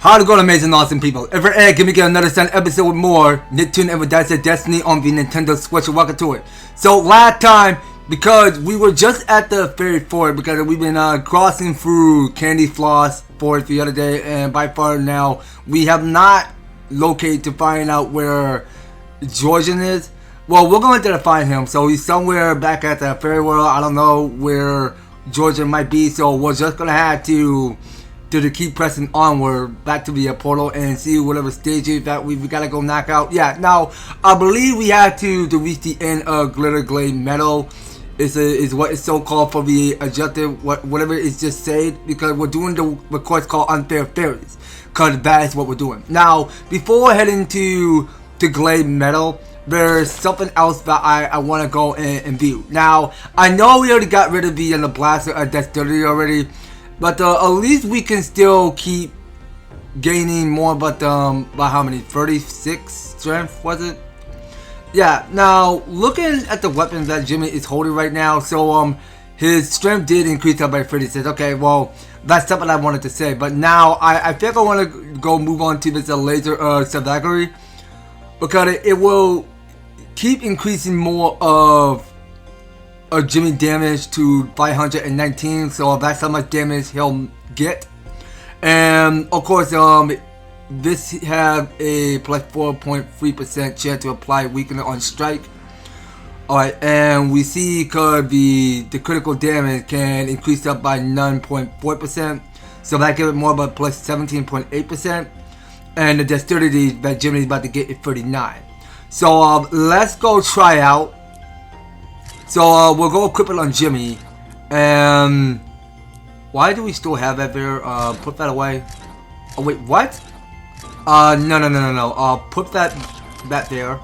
How's it going, amazing, awesome people? EverTastic, give me another Sun episode with more Nicktoons EverTastic Destiny on the Nintendo Switch. Welcome to it. So last time, because we were just at the fairy fort, because we've been crossing through Candy Floss Forest the other day, and by far now we have not located to find out where Jorgen is. Well, we're going to find him. So he's somewhere back at the fairy world. I don't know where Jorgen might be, so we're just gonna have to keep pressing onward back to the portal and see whatever stages that we gotta go knock out. Yeah, now I believe we have to reach the end of Glitter Glade Meadow. Is what is so called for the objective, whatever it's just said, because we're doing the quest called Unfair Fairies, because that is what we're doing. Now, before heading to Glade Meadow, there's something else that I want to go and view. Now, I know we already got rid of the blaster at dexterity already, but at least we can still keep gaining more. But by how many? 36 strength, was it? Yeah. Now, looking at the weapons that Jimmy is holding right now, so his strength did increase up by 36. Okay, well, that's something I wanted to say. But now I think I want to go move on to this laser Savagary, because it will keep increasing more of Jimmy damage to 519, so that's how much damage he'll get. And of course, this have a plus 4.3% chance to apply weakening on strike. Alright, and we see because the critical damage can increase up by 9.4%, so that gives it more but plus 17.8%, and the dexterity that Jimmy is about to get is 39. So let's go try out. So we'll go equip it on Jimmy. And why do we still have that there? Put that away. Oh wait, what? No. Put that there.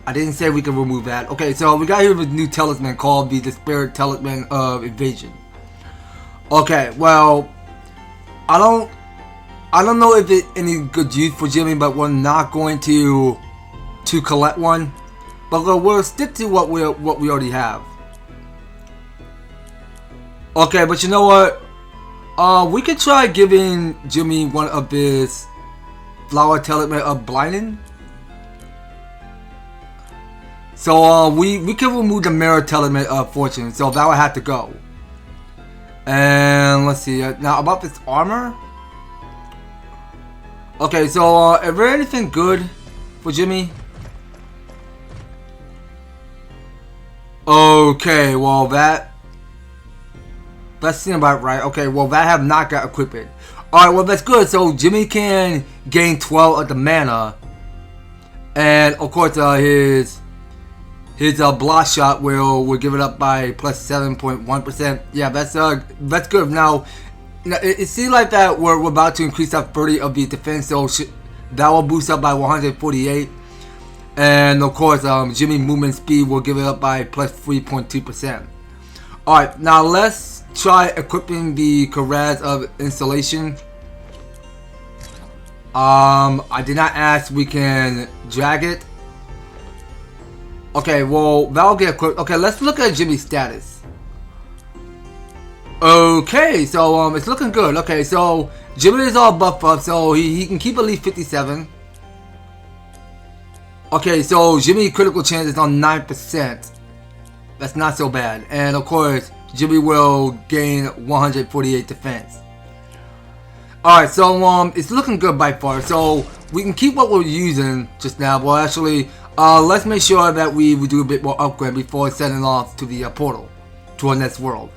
I didn't say we can remove that. Okay, so we got here with a new talisman called the Spirit Talisman of Evasion. Okay, well, I don't know if it's any good use for Jimmy, but we're not going to collect one. But we'll stick to what we already have. Okay, but you know what? We could try giving Jimmy one of his flower talisman of blinding. So we can remove the mirror talisman of fortune. So that would have to go. And let's see now about this armor. Okay, so is there anything good for Jimmy? Okay, well that seems about right. Okay, well that have not got equipped. Alright, well that's good. So Jimmy can gain 12 of the mana. And of course his block shot will give it up by plus 7.1%. Yeah, that's good. Now it seems like that we're about to increase up 30 of the defense, so that will boost up by 148. And of course, Jimmy movement speed will give it up by plus 3.2%. Alright, now let's try equipping the Karaz of Installation. I did not ask we can drag it. Okay, well, that'll get equipped. Okay, let's look at Jimmy's status. Okay, so it's looking good. Okay, so Jimmy is all buffed up, so he can keep at least 57. Okay, so Jimmy critical chance is on 9%. That's not so bad. And of course, Jimmy will gain 148 defense. Alright, so it's looking good by far. So we can keep what we're using just now. Well, actually, let's make sure that we do a bit more upgrade before sending off to the portal to our next world.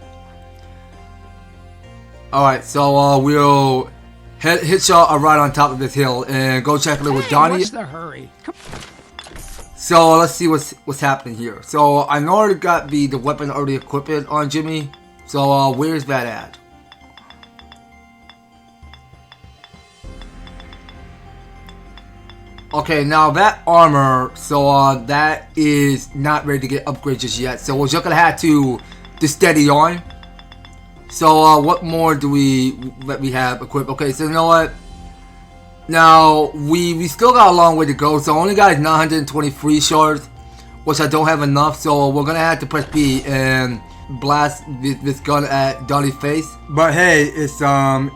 Alright, so we'll hit y'all right on top of this hill and go check it out with Donnie. What's the hurry? So let's see what's happening here. So I know I got the weapon already equipped on Jimmy. So where's that at? Okay, now that armor, so that is not ready to get upgraded just yet. So we're just gonna have to steady on. So what more do we have equipped? Okay, so you know what? Now we still got a long way to go. So only got 923 shards, which I don't have enough. So we're gonna have to press B and blast this gun at Donnie's face. But hey, it's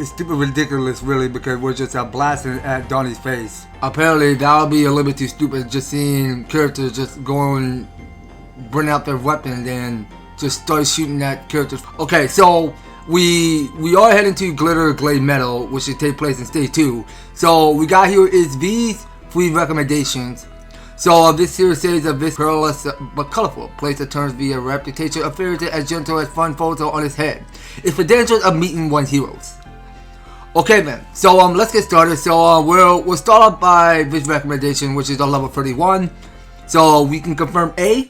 stupid ridiculous really, because we're just blasting at Donnie's face. Apparently that would be a little bit too stupid, just seeing characters just going, bring out their weapon and just start shooting at characters. Okay, so we are heading to Glitter Glade Meadow, which should take place in stage 2. So we got here is these 3 recommendations. So this series says of this perilous but colorful place that turns via reputation of fairy tale as gentle as fun photo on his head. It's the dangers of meeting one's heroes. Okay then, so let's get started. So we'll start off by this recommendation, which is on level 31. So we can confirm A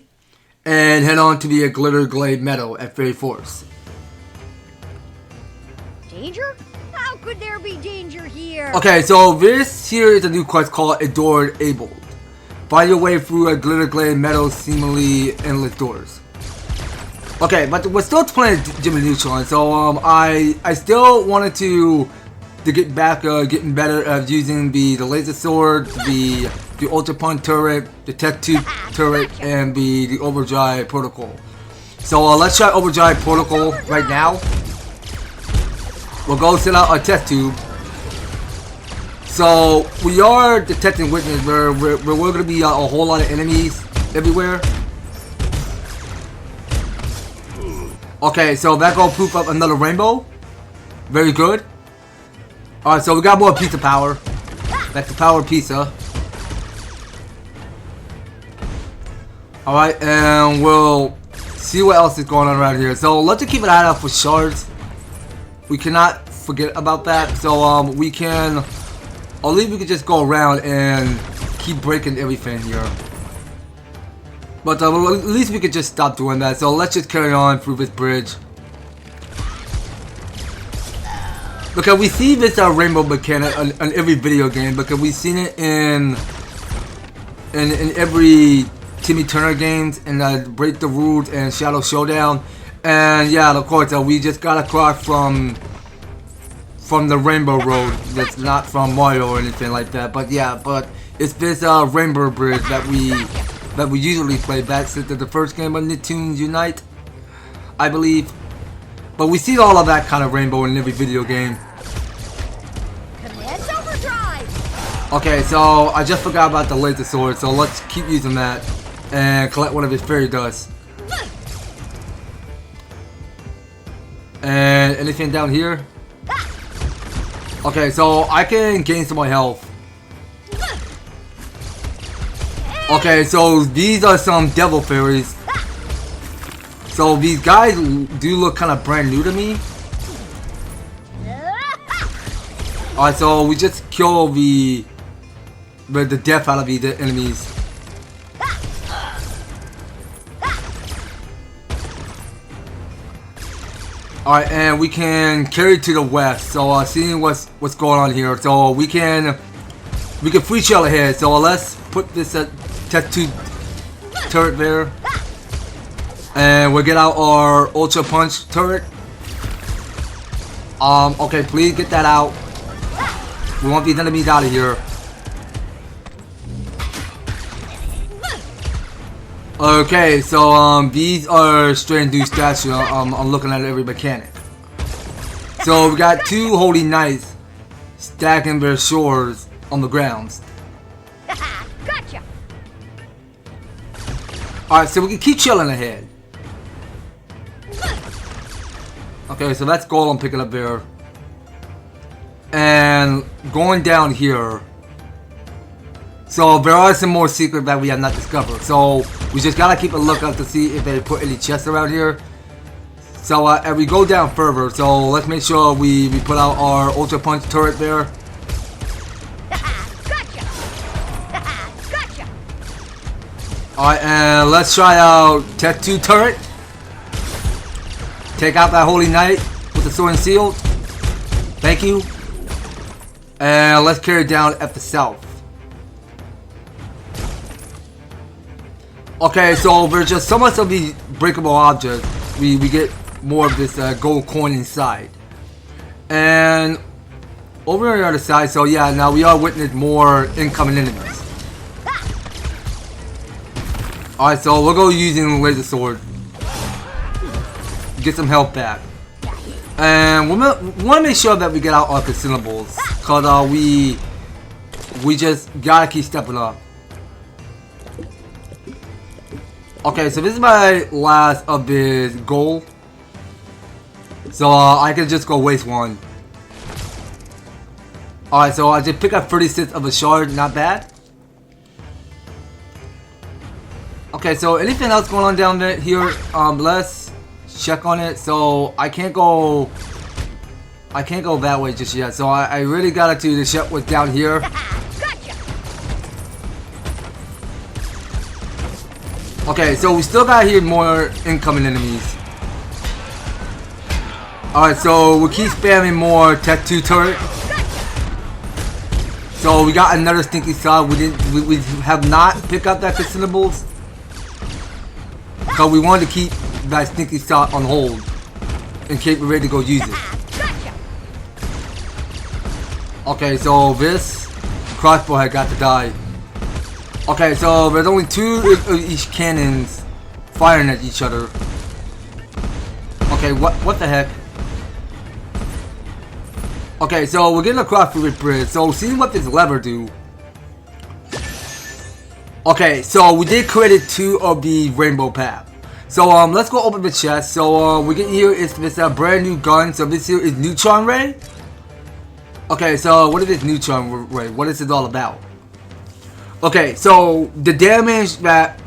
and head on to the Glitter Glade Meadow at Fairy Forest. Danger? How could there be danger here? Okay, so this here is a new quest called Adored Abled. Find your way through a Glitter Glade Meadow seemingly endless doors. Okay, but we're still playing Jimmy Neutron, so I still wanted to get back getting better at using the laser sword, the ultra punch turret, the tech tube turret, and the overdrive protocol. So let's try overdrive protocol right now. We'll go set out our test tube. So we are detecting witness where we're going to be a whole lot of enemies everywhere. Okay, so that gonna poof up another rainbow. Very good. Alright, so we got more pizza power. That's the power pizza. Alright, and we'll see what else is going on around here. So let's just keep an eye out for shards. We cannot forget about that. So we can, or at least we can just go around and keep breaking everything here. But at least we could just stop doing that. So let's just carry on through this bridge. Because we see this rainbow mechanic on every video game, because we've seen it in every Timmy Turner games, and Break the Rules and Shadow Showdown. And yeah, of course, we just got across from the Rainbow Road. That's not from Mario or anything like that. But yeah, but it's this Rainbow Bridge that we usually play back since the first game of Nicktoons Unite, I believe. But we see all of that kind of rainbow in every video game. Command overdrive. Okay, so I just forgot about the laser sword, so let's keep using that and collect one of his fairy dust. And anything down here? Okay, so I can gain some more health. Okay, so these are some devil fairies. So these guys do look kind of brand new to me. Alright, so we just kill the death out of the enemies. Alright, and we can carry to the west. So seeing what's going on here. So we can free shell ahead. So let's put this tattoo turret there. And we'll get out our ultra punch turret. Okay, please get that out. We want these enemies out of here. Okay, so these are straight new statues. I'm looking at every mechanic. So we got 2 holy knights stacking their swords on the grounds. Gotcha. Alright, so we can keep chilling ahead. Okay, so that's gold I'm picking up there. And going down here. So there are some more secrets that we have not discovered. So we just gotta keep a lookout to see if they put any chests around here. So as we go down further, so let's make sure we put out our ultra punch turret there. Gotcha. Gotcha. Alright, and let's try out Tech 2 turret. Take out that holy knight with the sword and shield. Thank you. And let's carry it down at the south. Okay, so there's just so much of these breakable objects. We get more of this gold coin inside. And over on the other side, so yeah, now we are witnessing more incoming enemies. Alright, so we'll go using the laser sword. get some health back. And we want to make sure that we get out our consumables, cause we just gotta keep stepping up. Okay, so this is my last of this goal. So I can just go waste one. Alright, so I just pick up 36 of a shard, not bad. Okay, so anything else going on down there here? Let's check on it. So I can't go that way just yet. So I really gotta do the check what's down here. Okay, so we still got here more incoming enemies. Alright, so we keep spamming more Tech 2 turret. So we got another stinky side. We have not picked up that consumables. So we wanted to keep that stinky side on hold in case we're ready to go use it. Okay, so this crossbow had got to die. Okay, so there's only 2 of each cannons firing at each other. Okay, what the heck? Okay, so we're getting across through the bridge. So see what this lever do. Okay, so we did create 2 of the rainbow path. So let's go open the chest. So we get here is this brand new gun. So this here is neutron ray. Okay, so what is this neutron ray? What is it all about? Okay, so the damage that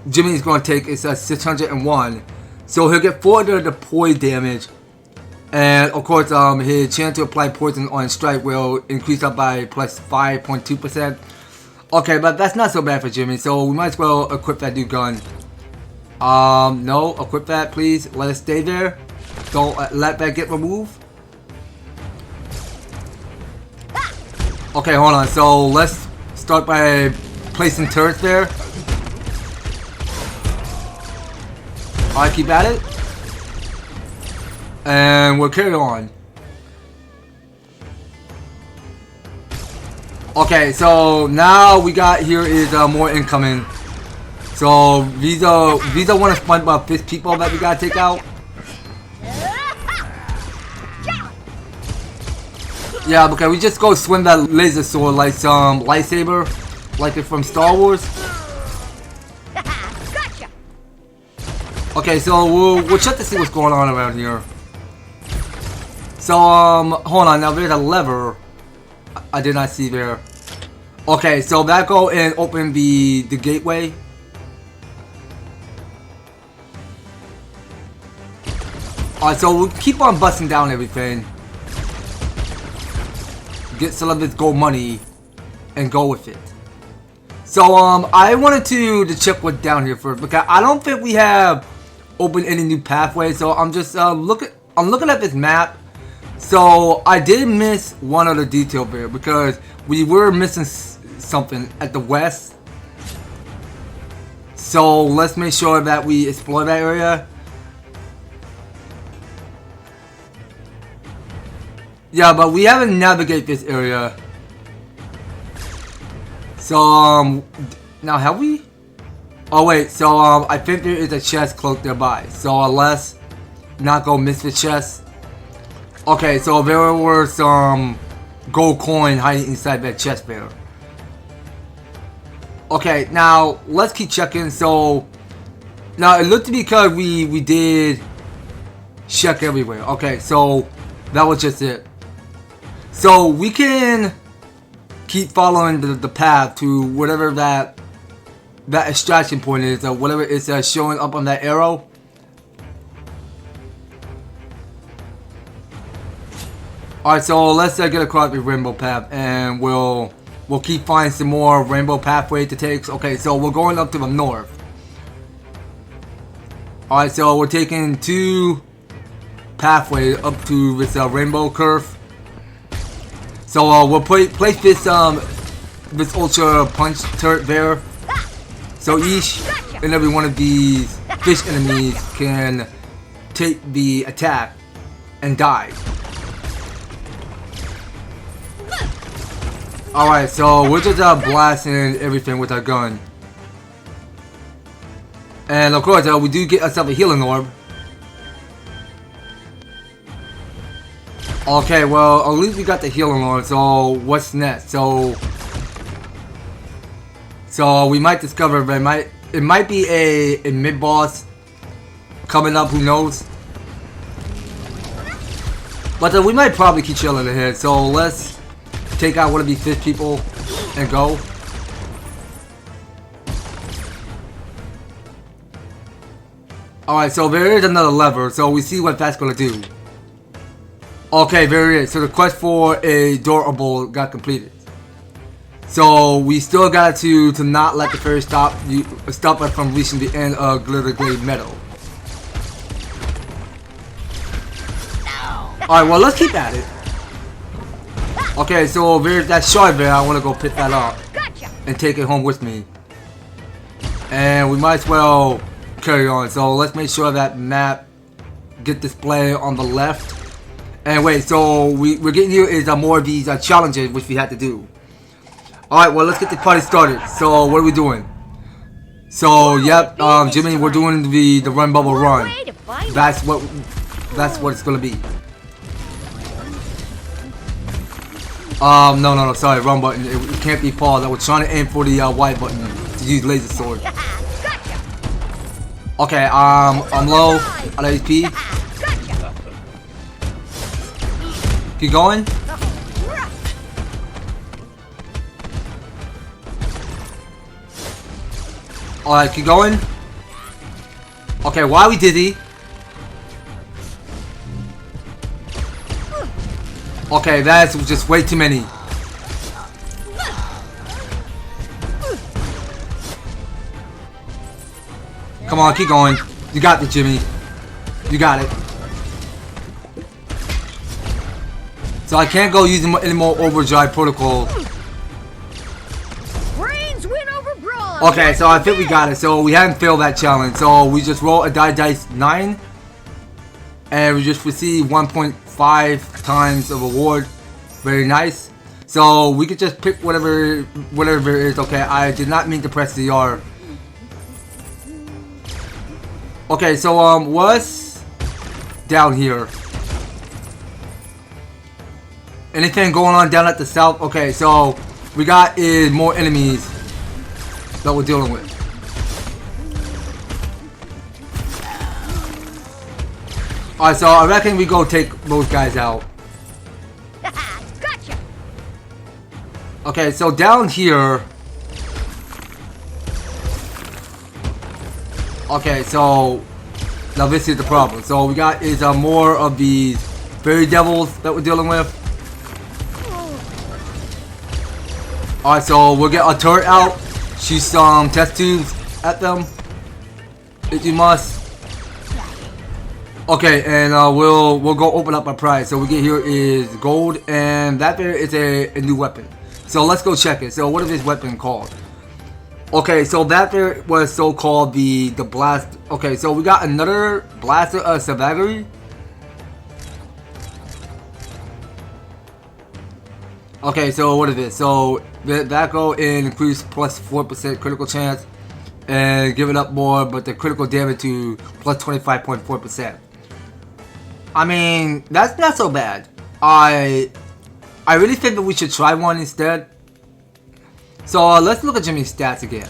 Jimmy is going to take is 601. So he'll get 400 deploy damage. And of course, his chance to apply poison on strike will increase up by plus 5.2%. Okay, but that's not so bad for Jimmy. So we might as well equip that new gun. No, equip that, please. Let it stay there. Don't let that get removed. Okay, hold on. So let's start by placing turrets there. Alright, keep at it. And we'll carry on. Okay, so now we got here is more incoming. So these are one of SpongeBob fish people that we gotta take out. Yeah, because we just go swing that laser sword like some lightsaber, like it from Star Wars. Okay, so we'll check to see what's going on around here. So hold on, now there's a lever I did not see there. Okay, so that go and open the gateway. Alright, so we'll keep on busting down everything. Get some of this gold money and go with it. So I wanted to check what's down here first because I don't think we have opened any new pathways. So I'm just looking at this map. So I did miss one other detail there because we were missing something at the west. So let's make sure that we explore that area. Yeah, but we haven't navigated this area. So now have we? Oh wait, so I think there is a chest close nearby. So let's not go miss the chest. Okay, so there were some gold coin hiding inside that chest there. Okay, now let's keep checking. So now it looked to be because we did check everywhere. Okay, so that was just it. So we can keep following the path to whatever that extraction point is, or whatever is showing up on that arrow. Alright, so let's get across the rainbow path, and we'll keep finding some more rainbow pathway to take. Okay, so we're going up to the north. Alright, so we're taking 2 pathways up to this rainbow curve. So we'll place this ultra punch turret there. So each and every one of these fish enemies can take the attack and die. Alright, so we're just blasting everything with our gun. And of course, we do get ourselves a healing orb. Okay, well, at least we got the healing on, so what's next? So we might discover, but it might be a mid-boss coming up, who knows? But we might probably keep chilling ahead, so let's take out one of these fish people and go. Alright, so there is another lever, so we see what that's gonna do. Okay, there it is. So the quest for a Dorable got completed. So we still got to not let the fairy stop us from reaching the end of Glitter Glade Meadow. Alright, well, let's keep at it. Okay, so there's that shard there. I want to go pick that up and take it home with me. And we might as well carry on. So let's make sure that map get displayed on the left. And wait, so we're getting here is more of these challenges which we had to do. Alright, well, let's get the party started. So what are we doing? So yep, Jimmy, we're doing the run bubble run. That's what it's gonna be. No, sorry, wrong button. It can't be paused. I was trying to aim for the white button to use laser sword. Okay, I'm low on HP. Keep going. Alright, keep going. Okay, why are we dizzy? Okay, that's just way too many. Come on, keep going. You got it, Jimmy. You got it. So I can't go using any more overdrive protocol. Brains win over brawn. Okay, so I think we got it. So we haven't failed that challenge. So we just roll a dice 9. And we just receive 1.5 times of reward. Very nice. So we could just pick whatever it is. Okay, I did not mean to press the R. Okay, so what's down here? Anything going on down at the south? Okay, so we got is more enemies that we're dealing with. Alright, so I reckon we go take those guys out. Gotcha. Okay, so down here. Okay, so now this is the problem. So we got is more of these fairy devils that we're dealing with. Alright, so we'll get a turret out. Shoot some test tubes at them if you must. Okay, and we'll go open up our prize. So we get here is gold, and that there is a new weapon. So let's go check it. So what is this weapon called? Okay, so that there was so called the blast. Okay, so we got another blaster of Savaggery. Okay, so what is it? So that go and increase plus 4% critical chance and give it up more, but the critical damage to plus 25.4%. I mean, that's not so bad. I really think that we should try one instead. So let's look at Jimmy's stats again.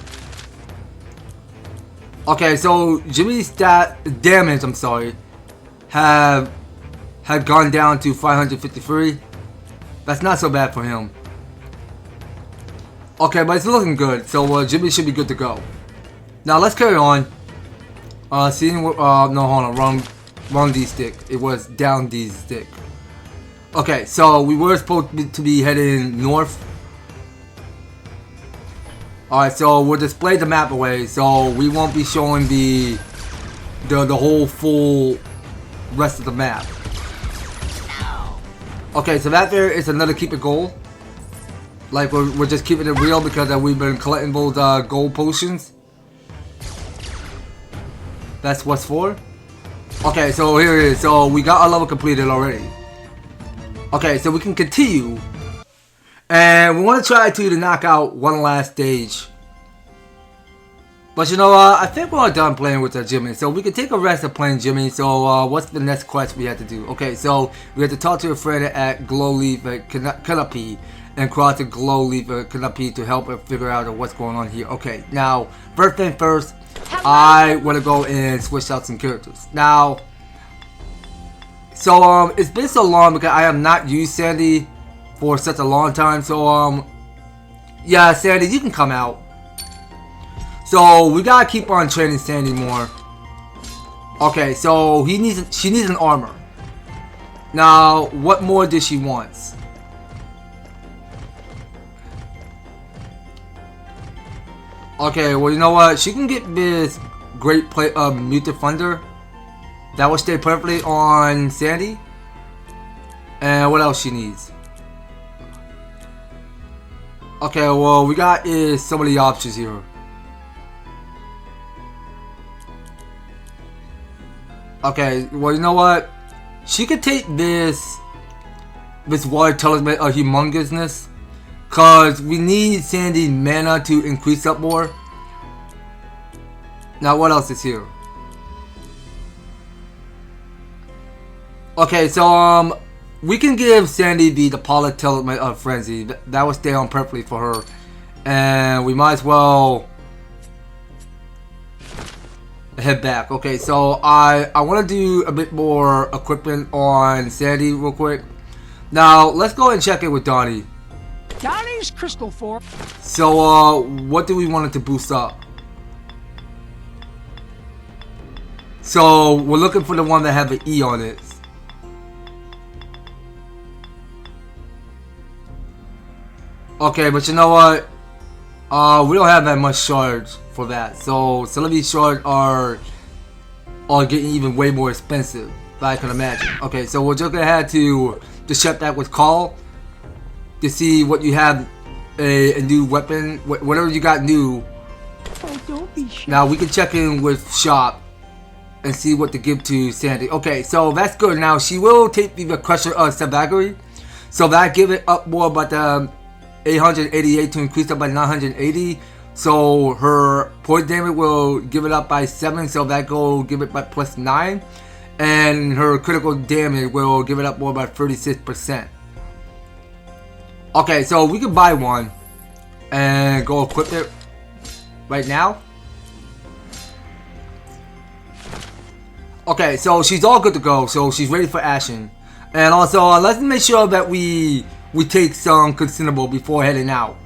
Okay, so Jimmy's damage, I'm sorry, had gone down to 553. That's not so bad for him. Okay, but it's looking good. So Jimmy should be good to go. Now let's carry on. Seeing what? No, hold on. Wrong D stick. It was down D stick. Okay, so we were supposed to be heading north. Alright, so we'll display the map away, so we won't be showing the whole full rest of the map. Okay, so that there is another keep it goal. Like we're just keeping it real because we've been collecting those gold potions. That's what's for. Okay, so here it is. So we got our level completed already. Okay, so we can continue. And we want to try to knock out one last stage. But you know, I think we're done playing with Jimmy, so we can take a rest of playing Jimmy. So what's the next quest we have to do? Okay, so we have to talk to a friend at Glowleaf Canopy and cross the Glowleaf Canopy to help her figure out what's going on here. Okay, now first thing first, I want to go and switch out some characters. Now, so it's been so long because I have not used Sandy for such a long time. So yeah, Sandy, you can come out. So we gotta keep on training Sandy more. Okay, so she needs an armor. Now, what more does she want? Okay, well you know what? She can get this great play of Muted Thunder. That will stay perfectly on Sandy. And what else she needs? Okay, well we got is some of the options here. Okay, well you know what? She could take this water talisman of humongousness, cause we need Sandy's mana to increase up more. Now what else is here? Okay, so we can give Sandy the Paula talisman of frenzy. That will stay on perfectly for her, and we might as well head back. Okay, so I want to do a bit more equipment on Sandy real quick. Now let's go and check it with Donnie. Donnie's crystal form. So what do we want it to boost up? So we're looking for the one that have an E on it. Okay, but you know what? We don't have that much shards for that. So some of these shards are getting even way more expensive than I can imagine. Okay, so we're just gonna have to check that with Call to see what you have a new weapon, whatever you got new. Oh, don't be shy. Now we can check in with Shop and see what to give to Sandy. Okay, so that's good. Now she will take the Crusher of Savagary, so that give it up more, but 888 to increase up by 980. So her point damage will give it up by 7, so that go give it by plus 9, and her critical damage will give it up more by 36%. Okay, so we can buy one and go equip it right now. Okay, so she's all good to go, so she's ready for action. And also, let's make sure that we take some consumable before heading out.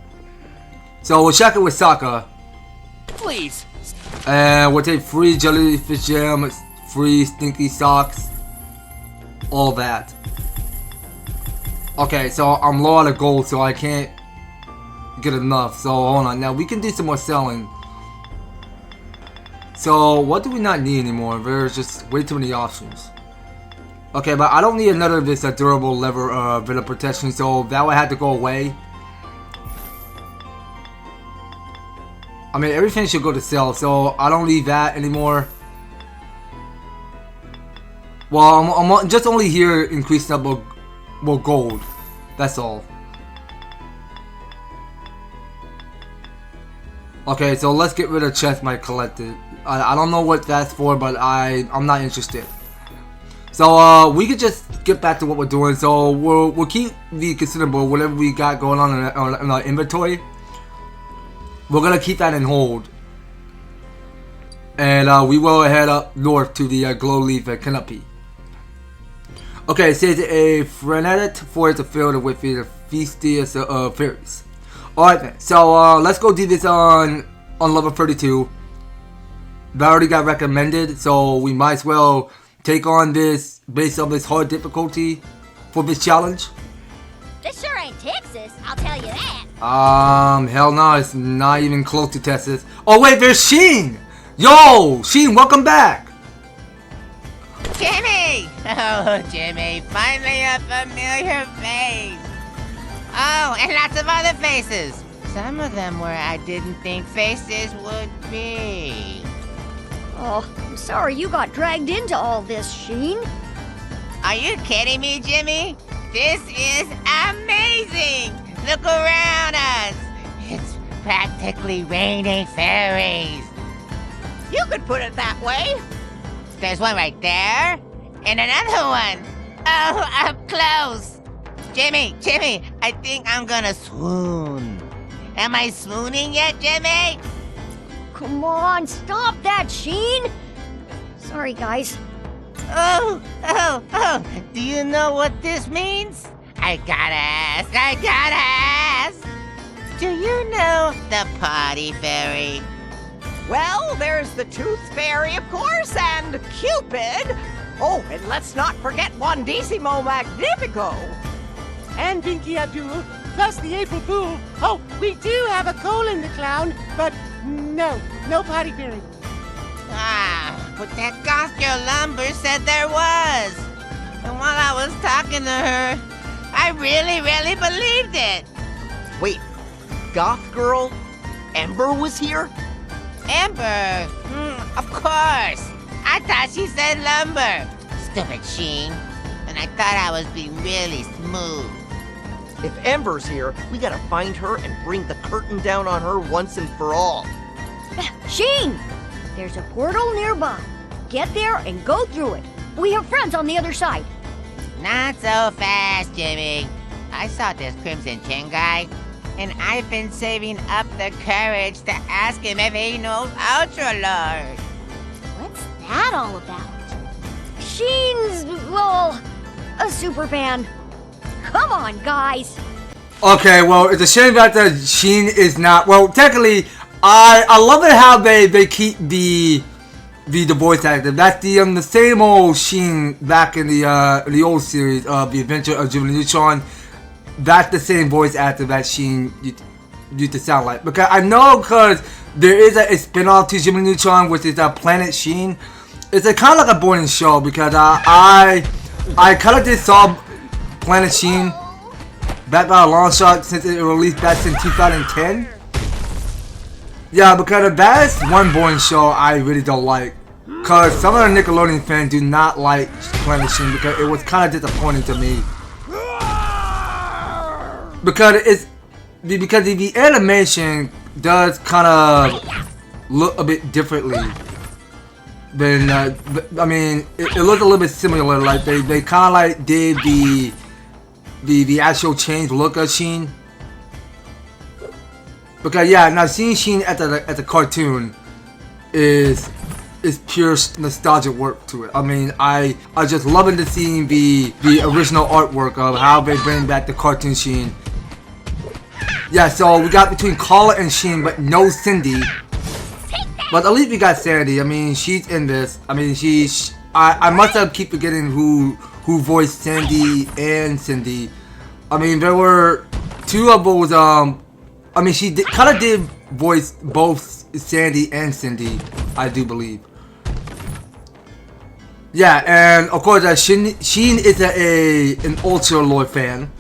So we'll check it with Sokka. Please. And we'll take free jellyfish jam, free stinky socks, all that. Okay, so I'm low on the gold, so I can't get enough. So hold on, now we can do some more selling. So what do we not need anymore? There's just way too many options. Okay, but I don't need another of this durable lever villain protection, so that would have to go away. I mean, everything should go to sell, so I don't need that anymore. Well, I'm just only here increasing up more gold. That's all. Okay, so let's get rid of chest might collected. I don't know what that's for, but I'm not interested. So we could just get back to what we're doing. So we'll keep the consumable, whatever we got going on in our inventory. We're gonna keep that in hold, and we will head up north to the Glowleaf Canopy. Okay, it says a frenetic forest filled with the feastiest fairies. Alright then, so let's go do this on level 32. That already got recommended, so we might as well take on this based on this hard difficulty for this challenge. This sure ain't Texas, I'll tell you that. Hell no, it's not even close to Texas. Oh wait, there's Sheen! Yo, Sheen, welcome back! Jimmy! Oh, Jimmy, finally a familiar face. Oh, and lots of other faces. Some of them where I didn't think faces would be. Oh, I'm sorry you got dragged into all this, Sheen. Are you kidding me, Jimmy? This is amazing! Look around us! It's practically raining fairies. You could put it that way. There's one right there, and another one. Oh, up close. Jimmy, I think I'm gonna swoon. Am I swooning yet, Jimmy? Come on, stop that, Sheen! Sorry, guys. Oh, do you know what this means? I gotta ask. Do you know the potty fairy? Well, there's the Tooth Fairy, of course, and Cupid. Oh, and let's not forget Wandissimo Magnifico. And Pinky Abdul, plus the April Fool. Oh, we do have a Colin the Clown, but no potty fairy. But that goth girl Lumber said there was. And while I was talking to her, I really believed it. Wait, Goth Girl? Ember was here? Amber, of course. I thought she said Lumber. Stupid Sheen. And I thought I was being really smooth. If Ember's here, we gotta find her and bring the curtain down on her once and for all. Sheen! There's a portal nearby. Get there and go through it. We have friends on the other side. Not so fast, Jimmy. I saw this Crimson Chin guy, and I've been saving up the courage to ask him if he knows Ultra Lord. What's that all about? Sheen's, well, a super fan. Come on, guys. Okay, well, it's a shame that the Sheen is not. Well, technically, I love it how they keep the voice actor. That's the same old Sheen back in the old series of The Adventure of Jimmy Neutron. That's the same voice actor that Sheen used to sound like. Because I know, because there is a spin-off to Jimmy Neutron, which is Planet Sheen. It's a kind of like a boring show because I kind of just saw Planet Sheen back by a long shot since it released back in 2010. Yeah, because that's one boring show I really don't like. Because some of the Nickelodeon fans do not like Planet Sheen because it was kind of disappointing to me. Because the animation does kind of look a bit differently than I mean it looks a little bit similar. Like they kind of like did the actual change look of Sheen. Because yeah, now seeing Sheen at the cartoon is pure nostalgic work to it. I mean, I just loving to see the original artwork of how they bring back the cartoon Sheen. Yeah, so we got between Carla and Sheen, but no Cindy. But at least we got Sandy. I mean, she's in this. I mean, I must have keep forgetting who voiced Sandy and Cindy. I mean, there were two of those. I mean, she kind of did voice both Sandy and Cindy, I do believe. Yeah, and of course, Sheen is an Ultra Lord fan.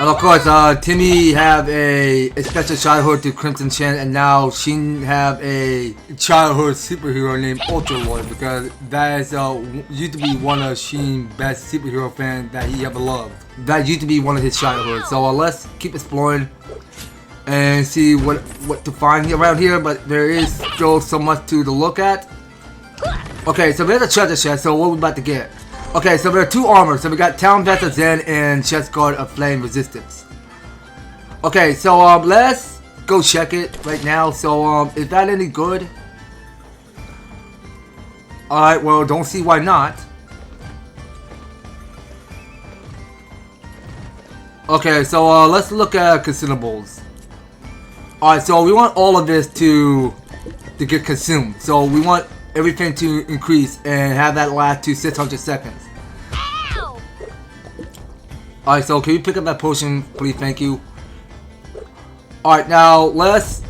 And of course, Timmy have a special childhood to Crimson Chin, and now Sheen have a childhood superhero named Ultra Lord because that is used to be one of Sheen's best superhero fans that he ever loved. That used to be one of his childhood. So let's keep exploring and see what to find around here. But there is still so much to look at. Okay, so there's a treasure chest. So what we about to get? Okay, so there are two armors. So we got Town Vesta Zen and Chest Guard of Flame Resistance. Okay, so let's go check it right now. So is that any good? Alright, well, don't see why not. Okay, so let's look at consumables. Alright, so we want all of this to get consumed. So we want everything to increase and have that last to 600 seconds. Alright, so can you pick up that potion, please? Thank you. Alright, now let's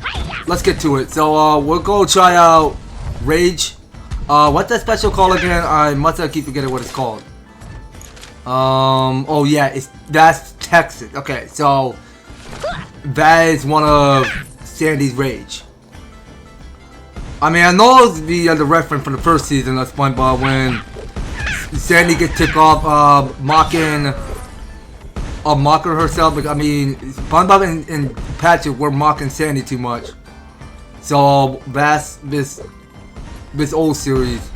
get to it. So we'll go try out Rage. What's that special called again? I must have keep forgetting what it's called. Oh yeah, that's Texas. Okay, so that is one of Sandy's Rage. I mean, I know the reference from the first season of SpongeBob when Sandy gets tipped off mocking herself. But I mean, SpongeBob and Patrick were mocking Sandy too much. So that's this old series.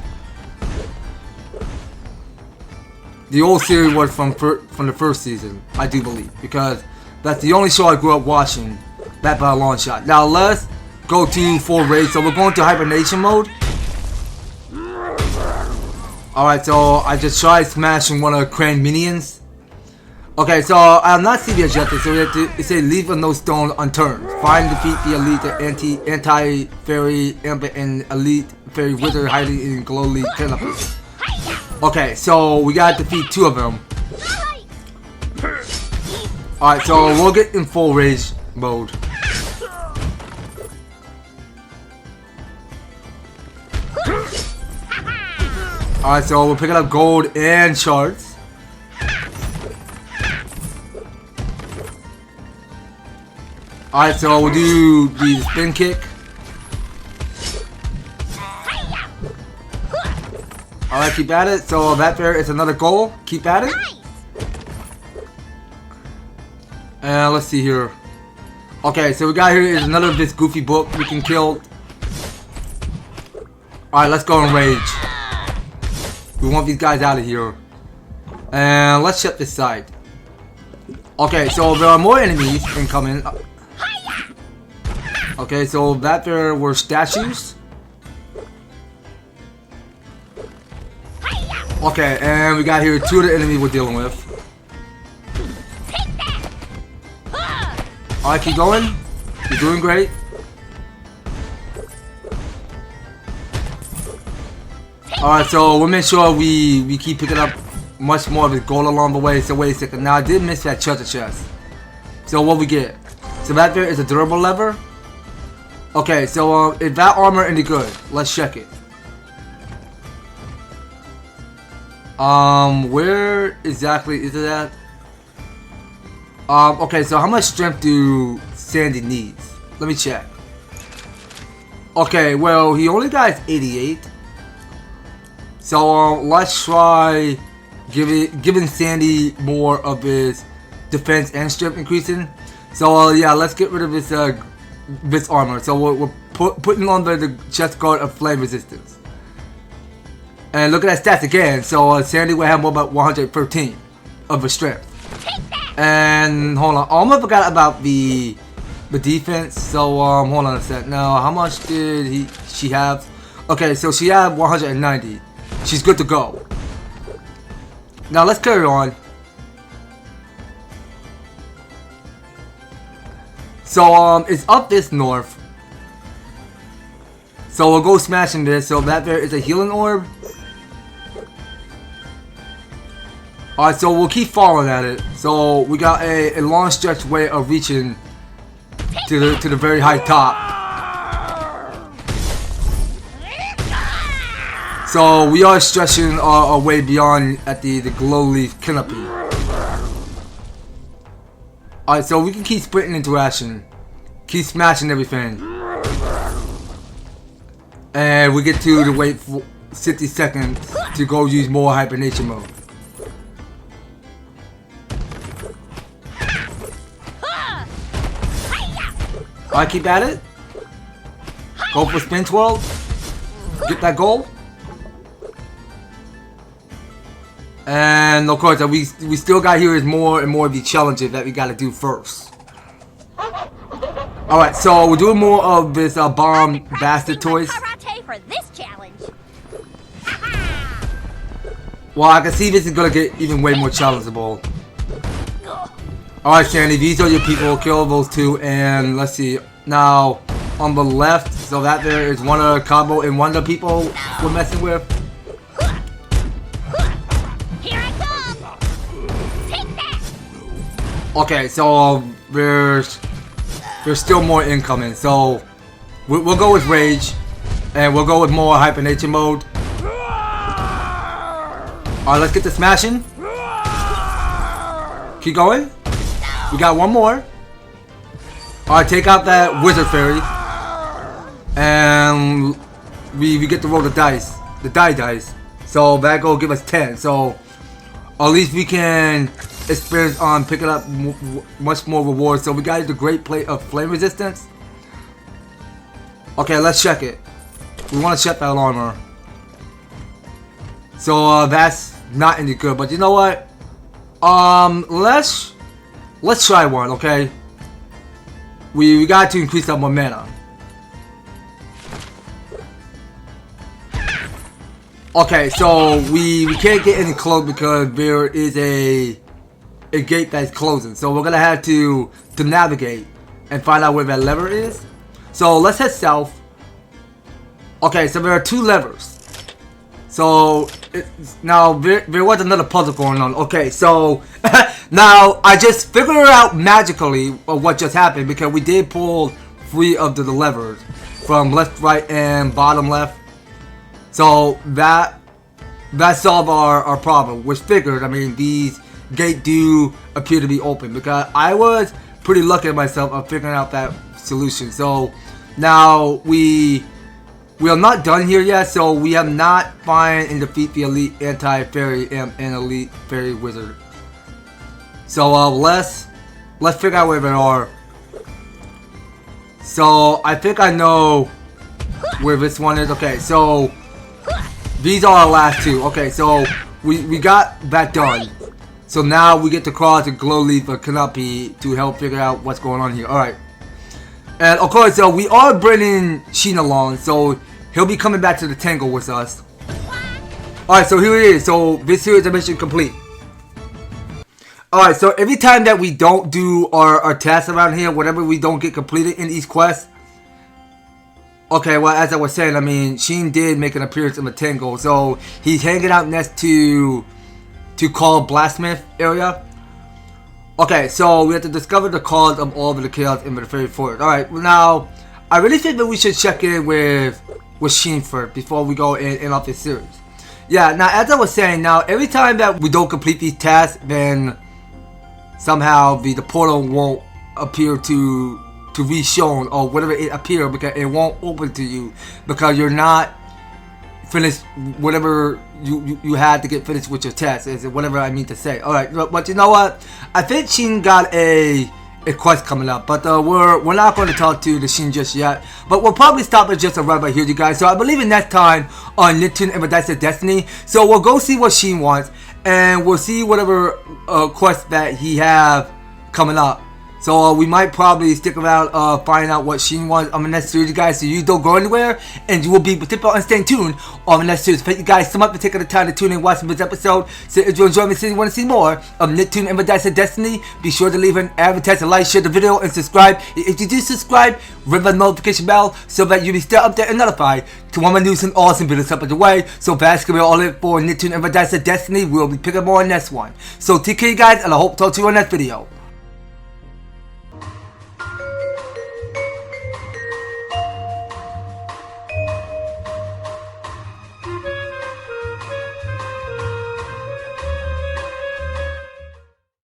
The old series was from the first season, I do believe, because that's the only show I grew up watching. That by a long shot. Now let's go to full rage. So we're going to hibernation mode. Alright, so I just tried smashing one of the crane minions. Okay, so I have not seen the objective, so we have to, it says leave no stone unturned. Find and defeat the elite, the anti-fairy, amber, and elite fairy wizard hiding in glowly canopy. Okay, so we gotta defeat 2 of them. Alright, so we'll get in full rage mode. Alright, so we're picking up gold and shards. Alright, so we'll do the spin kick. Alright, keep at it. So that there is another goal. Keep at it. And let's see here. Okay, so we got here is another of this goofy book we can kill. Alright, let's go and rage. We want these guys out of here. And let's check this side. Okay, so there are more enemies incoming. Okay, so that there were statues. Okay, and we got here 2 of the enemies we're dealing with. Alright, keep going. You're doing great. Alright, so we'll make sure we keep picking up much more of the gold along the way. So wait a second. Now I did miss that treasure chest. So what we get? So that there is a durable lever. Okay, so is that armor any good? Let's check it. Where exactly is it at? Okay, so how much strength do Sandy needs? Let me check. Okay, well, he only got 88. So, let's try giving Sandy more of his defense and strength increasing. So, yeah, let's get rid of this armor. So, we're putting on the chest guard of flame resistance. And look at that stats again. So, Sandy will have more about 113 of his strength. And hold on, I almost forgot about the defense. So hold on a sec. Now, how much did she have? Okay, so she had 190. She's good to go. Now let's carry on. So it's up this north. So we'll go smashing this. So that there is a healing orb. Alright, so we'll keep following at it. So we got a long stretch way of reaching to the very high top. So we are stretching our way beyond at the glow leaf canopy. Alright, so we can keep sprinting into action. Keep smashing everything. And we get to wait for 60 seconds to go use more hibernation mode. Alright, keep at it. Go for spin twirl. Get that goal. And of course, we still got here is more and more of the challenges that we gotta do first. Alright, so we're doing more of this bomb bastard toys. For this challenge. Well, I can see this is gonna get even way more challengeable. Alright, Sandy, these are your people. Kill those 2, and let's see. Now, on the left, so that there is one of the combo and one of the people we're messing with. Here I come. Take that. Okay, so there's still more incoming. So we'll go with rage, and we'll go with more hibernation mode. Alright, let's get the smashing. Keep going. We got one more. Alright, take out that wizard fairy. And we get to roll the dice. The dice. So that will give us 10. So at least we can experience on picking up much more rewards. So we got the great plate of flame resistance. Okay, let's check it. We want to check that armor. So that's not any good. But you know what? Let's try one. Okay. We got to increase our momentum. Okay, so we can't get any close because there is a gate that's closing. So we're gonna have to navigate and find out where that lever is. So let's head south. Okay, so there are 2 levers. So now there was another puzzle going on. Okay, so now I just figured out magically what just happened because we did pull 3 of the levers from left, right, and bottom left. So that solved our problem, which figured, I mean, these gates do appear to be open because I was pretty lucky at myself of figuring out that solution. So now we are not done here yet, so we have not find and defeat the elite anti-fairy and elite fairy wizard. So let's figure out where they are. So I think I know where this one is. Okay, so these are our last 2. Okay, so we got that done. So now we get to cross the glow leaf or canopy to help figure out what's going on here. Alright. And of course, so we are bringing Sheen along, so he'll be coming back to the Tangle with us. Alright, so here it is. So this here is the mission complete. Alright, so every time that we don't do our tasks around here, whatever we don't get completed in each quest. Okay, well, as I was saying, I mean, Sheen did make an appearance in the Tangle, so he's hanging out next to Call Blacksmith area. Okay, so we have to discover the cause of all of the chaos in the fairy forest. Alright, well, now, I really think that we should check in with Sheen first before we go in off this series. Yeah, now, as I was saying, now, every time that we don't complete these tasks, then somehow the portal won't appear to re-shown or whatever it appears because it won't open to you because you're not finished whatever you had to get finished with your test, is whatever I mean to say. Alright, but you know what? I think Sheen got a quest coming up, but we're not going to talk to the Sheen just yet. But we'll probably stop at just right here, you guys. So I believe in next time on Nicktoons EverTastic Destiny. So we'll go see what Sheen wants, and we'll see whatever quest that he have coming up. So we might probably stick around find out what Sheen wants on the next series, guys. So you don't go anywhere, and you will be particular and staying tuned on the next series. Thank you guys so much for taking the time to tune in and watch this episode. So if you enjoyed me, and you want to see more of Nicktoons EverTastic Destiny, be sure to leave an advertisement, like, share the video, and subscribe. If you do subscribe, ring the notification bell so that you'll be still updated and notified to one of my news and awesome videos up of the way. So that's gonna be all it for Nicktoons EverTastic Destiny. We'll be picking more on next one. So take care, you guys, and I hope to talk to you on next video.